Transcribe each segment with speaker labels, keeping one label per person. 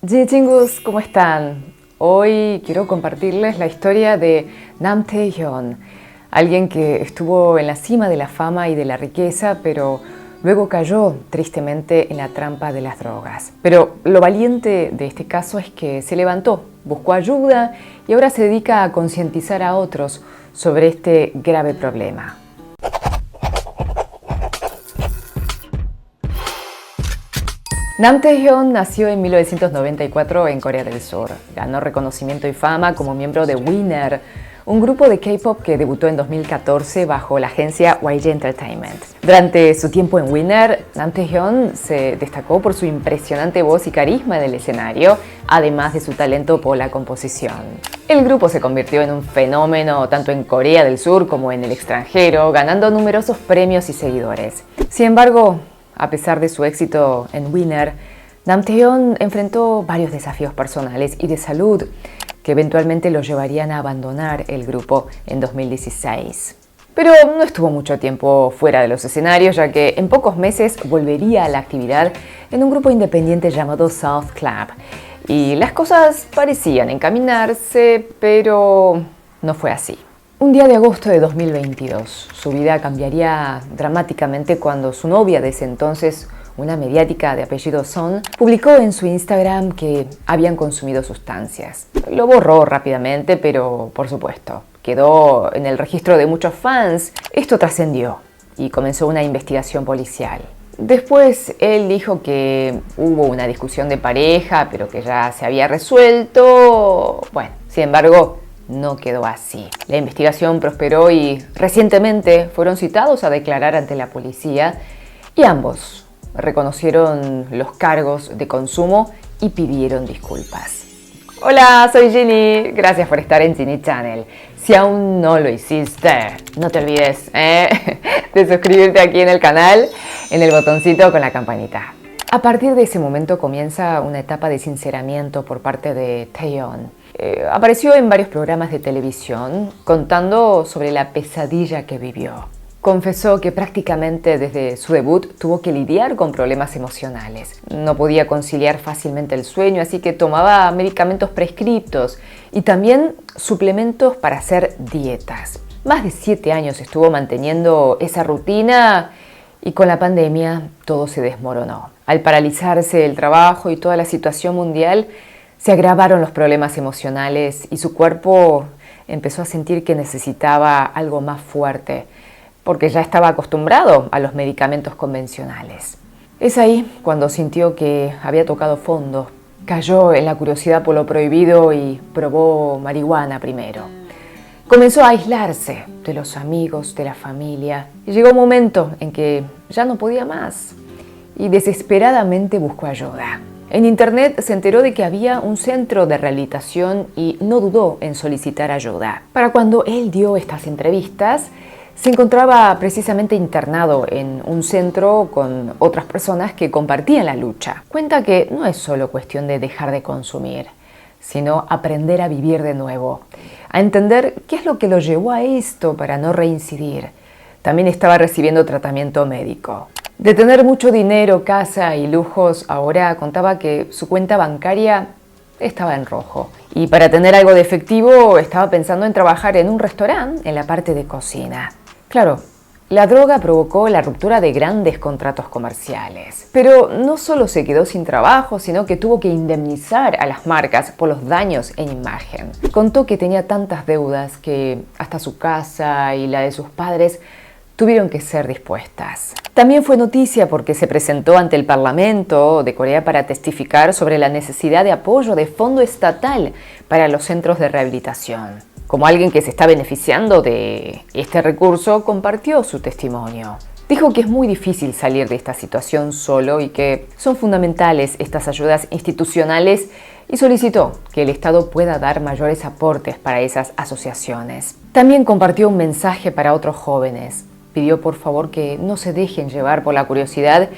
Speaker 1: Hola chicos, ¿cómo están? Hoy quiero compartirles la historia de Nam Tae-yeon, alguien que estuvo en la cima de la fama y de la riqueza, pero luego cayó tristemente en la trampa de las drogas. Pero lo valiente de este caso es que se levantó, buscó ayuda y ahora se dedica a concientizar a otros sobre este grave problema. Nam Tae-yeon nació en 1994 en Corea del Sur. Ganó reconocimiento y fama como miembro de Winner, un grupo de K-pop que debutó en 2014 bajo la agencia YG Entertainment. Durante su tiempo en Winner, Nam Tae-yeon se destacó por su impresionante voz y carisma en el escenario, además de su talento por la composición. El grupo se convirtió en un fenómeno tanto en Corea del Sur como en el extranjero, ganando numerosos premios y seguidores. Sin embargo, a pesar de su éxito en Winner, Nam Tae-yeon enfrentó varios desafíos personales y de salud que eventualmente lo llevarían a abandonar el grupo en 2016. Pero no estuvo mucho tiempo fuera de los escenarios, ya que en pocos meses volvería a la actividad en un grupo independiente llamado South Club. Y las cosas parecían encaminarse, pero no fue así. Un día de agosto de 2022, su vida cambiaría dramáticamente cuando su novia de ese entonces, una mediática de apellido Son, publicó en su Instagram que habían consumido sustancias. Lo borró rápidamente, pero por supuesto, quedó en el registro de muchos fans. Esto trascendió y comenzó una investigación policial. Después él dijo que hubo una discusión de pareja, pero que ya se había resuelto. Bueno, sin embargo, no quedó así. La investigación prosperó y recientemente fueron citados a declarar ante la policía y ambos reconocieron los cargos de consumo y pidieron disculpas. Hola, soy Ginny. Gracias por estar en Ginny Channel. Si aún no lo hiciste, no te olvides de suscribirte aquí en el canal, en el botoncito con la campanita. A partir de ese momento comienza una etapa de sinceramiento por parte de Tae-yeon. Apareció en varios programas de televisión contando sobre la pesadilla que vivió. Confesó que prácticamente desde su debut tuvo que lidiar con problemas emocionales. No podía conciliar fácilmente el sueño, así que tomaba medicamentos prescriptos y también suplementos para hacer dietas. Más de 7 años estuvo manteniendo esa rutina y con la pandemia todo se desmoronó. Al paralizarse el trabajo y toda la situación mundial, se agravaron los problemas emocionales y su cuerpo empezó a sentir que necesitaba algo más fuerte, porque ya estaba acostumbrado a los medicamentos convencionales. Es ahí cuando sintió que había tocado fondo. Cayó en la curiosidad por lo prohibido y probó marihuana primero. Comenzó a aislarse de los amigos, de la familia, y llegó un momento en que ya no podía más y desesperadamente buscó ayuda. En internet se enteró de que había un centro de rehabilitación y no dudó en solicitar ayuda. Para cuando él dio estas entrevistas, se encontraba precisamente internado en un centro con otras personas que compartían la lucha. Cuenta que no es solo cuestión de dejar de consumir, sino aprender a vivir de nuevo, a entender qué es lo que lo llevó a esto para no reincidir. También estaba recibiendo tratamiento médico. De tener mucho dinero, casa y lujos, ahora contaba que su cuenta bancaria estaba en rojo. Y para tener algo de efectivo estaba pensando en trabajar en un restaurante en la parte de cocina. Claro, la droga provocó la ruptura de grandes contratos comerciales. Pero no solo se quedó sin trabajo, sino que tuvo que indemnizar a las marcas por los daños en imagen. Contó que tenía tantas deudas que hasta su casa y la de sus padres tuvieron que ser dispuestas. También fue noticia porque se presentó ante el Parlamento de Corea para testificar sobre la necesidad de apoyo de fondo estatal para los centros de rehabilitación. Como alguien que se está beneficiando de este recurso, compartió su testimonio. Dijo que es muy difícil salir de esta situación solo y que son fundamentales estas ayudas institucionales y solicitó que el Estado pueda dar mayores aportes para esas asociaciones. También compartió un mensaje para otros jóvenes. Pidió por favor que no se dejen llevar por la curiosidad,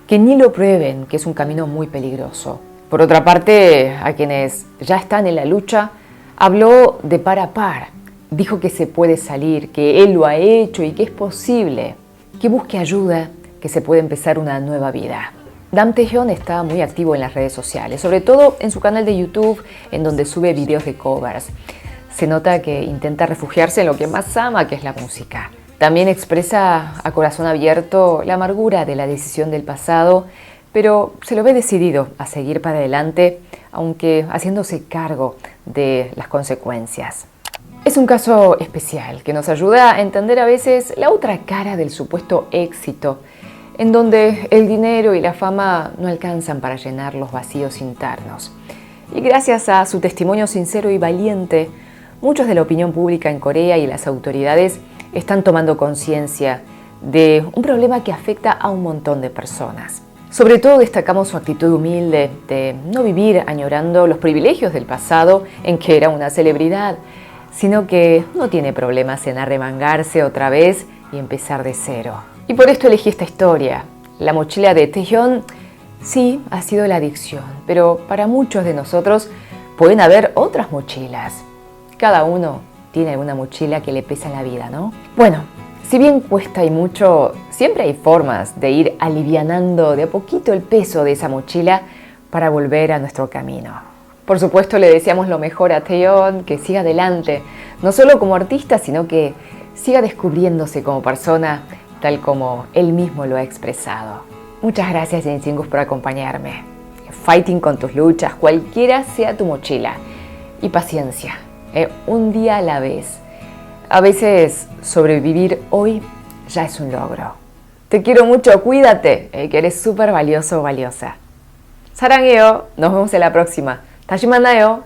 Speaker 1: que ni lo prueben, que es un camino muy peligroso. Por otra parte, a quienes ya están en la lucha, habló de par a par. Dijo que se puede salir, que él lo ha hecho y que es posible. Que busque ayuda, que se puede empezar una nueva vida. Nam Taehyung está muy activo en las redes sociales, sobre todo en su canal de YouTube, en donde sube videos de covers. Se nota que intenta refugiarse en lo que más ama, que es la música. También expresa a corazón abierto la amargura de la decisión del pasado, pero se lo ve decidido a seguir para adelante, aunque haciéndose cargo de las consecuencias. Es un caso especial que nos ayuda a entender a veces la otra cara del supuesto éxito, en donde el dinero y la fama no alcanzan para llenar los vacíos internos. Y gracias a su testimonio sincero y valiente, muchos de la opinión pública en Corea y las autoridades están tomando conciencia de un problema que afecta a un montón de personas. Sobre todo destacamos su actitud humilde de no vivir añorando los privilegios del pasado en que era una celebridad, sino que no tiene problemas en arremangarse otra vez y empezar de cero. Y por esto elegí esta historia. La mochila de Taehyung sí ha sido la adicción, pero para muchos de nosotros pueden haber otras mochilas. Cada uno tiene alguna mochila que le pesa en la vida, ¿no? Bueno, si bien cuesta y mucho, siempre hay formas de ir alivianando de a poquito el peso de esa mochila para volver a nuestro camino. Por supuesto, le deseamos lo mejor a Taehyung, que siga adelante, no solo como artista, sino que siga descubriéndose como persona, tal como él mismo lo ha expresado. Muchas gracias, Jin Singus, por acompañarme. Fighting con tus luchas, cualquiera sea tu mochila. Y paciencia, un día a la vez. A veces sobrevivir hoy ya es un logro. Te quiero mucho, cuídate, que eres súper valioso o valiosa. 사랑해요. Nos vemos en la próxima. 다시 만나요.